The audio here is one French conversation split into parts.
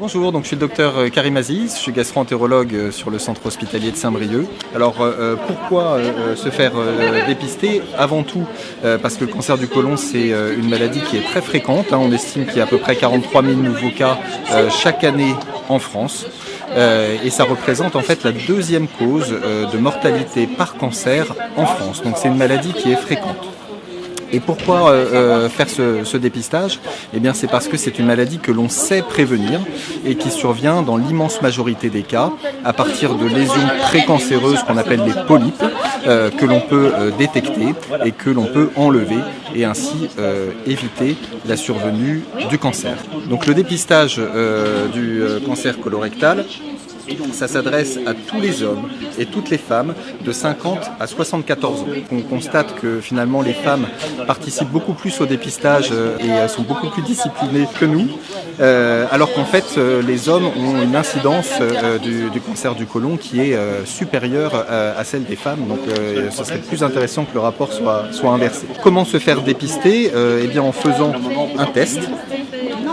Bonjour, donc je suis le docteur Karim Aziz, je suis gastro-entérologue sur le centre hospitalier de Saint-Brieuc. Alors pourquoi se faire dépister? Avant tout parce que le cancer du côlon c'est une maladie qui est très fréquente, on estime qu'il y a à peu près 43 000 nouveaux cas chaque année en France. Et ça représente en fait la deuxième cause de mortalité par cancer en France. Donc c'est une maladie qui est fréquente. Et pourquoi faire ce dépistage? Eh bien c'est parce que c'est une maladie que l'on sait prévenir et qui survient dans l'immense majorité des cas à partir de lésions précancéreuses qu'on appelle les polypes que l'on peut détecter et que l'on peut enlever et ainsi éviter la survenue du cancer. Donc le dépistage du cancer colorectal, ça s'adresse à tous les hommes et toutes les femmes de 50 à 74 ans. On constate que finalement les femmes participent beaucoup plus au dépistage et sont beaucoup plus disciplinées que nous, alors qu'en fait les hommes ont une incidence du cancer du côlon qui est supérieure à celle des femmes. Donc ce serait plus intéressant que le rapport soit inversé. Comment se faire dépister? Eh bien en faisant un test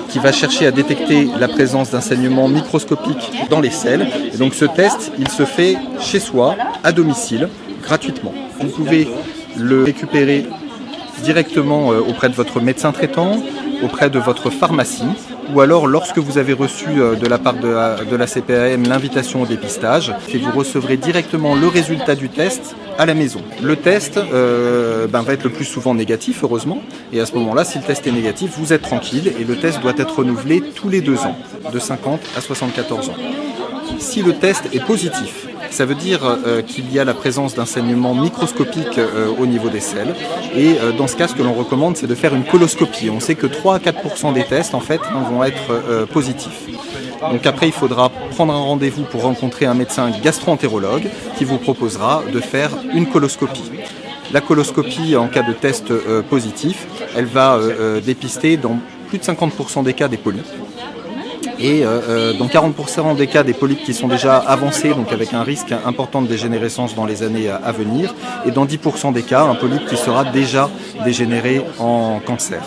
qui va chercher à détecter la présence d'un saignement microscopique dans les selles. Et donc ce test, il se fait chez soi, à domicile, gratuitement. Vous pouvez le récupérer directement auprès de votre médecin traitant, auprès de votre pharmacie, ou alors lorsque vous avez reçu de la part de la CPAM l'invitation au dépistage, et vous recevrez directement le résultat du test à la maison. Le test va être le plus souvent négatif, heureusement, et à ce moment-là, si le test est négatif, vous êtes tranquille, et le test doit être renouvelé tous les 2 ans, de 50 à 74 ans. Si le test est positif, ça veut dire qu'il y a la présence d'un saignement microscopique au niveau des selles. Et dans ce cas, ce que l'on recommande, c'est de faire une coloscopie. On sait que 3 à 4% des tests, en fait, vont être positifs. Donc après, il faudra prendre un rendez-vous pour rencontrer un médecin gastro-entérologue qui vous proposera de faire une coloscopie. La coloscopie, en cas de test positif, elle va dépister dans plus de 50% des cas des polypes. Et dans 40% des cas des polypes qui sont déjà avancés, donc avec un risque important de dégénérescence dans les années à venir, et dans 10% des cas, un polype qui sera déjà dégénéré en cancer.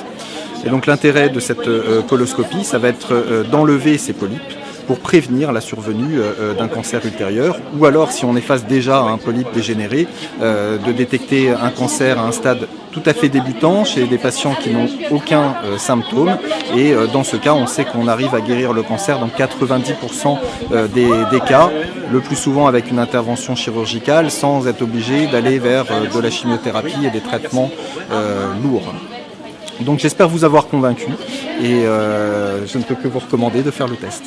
Et donc l'intérêt de cette coloscopie, ça va être d'enlever ces polypes pour prévenir la survenue d'un cancer ultérieur, ou alors si on est face déjà à un polype dégénéré, de détecter un cancer à un stade tout à fait débutant chez des patients qui n'ont aucun symptôme, et dans ce cas on sait qu'on arrive à guérir le cancer dans 90% des cas, le plus souvent avec une intervention chirurgicale sans être obligé d'aller vers de la chimiothérapie et des traitements lourds. Donc j'espère vous avoir convaincu et je ne peux que vous recommander de faire le test.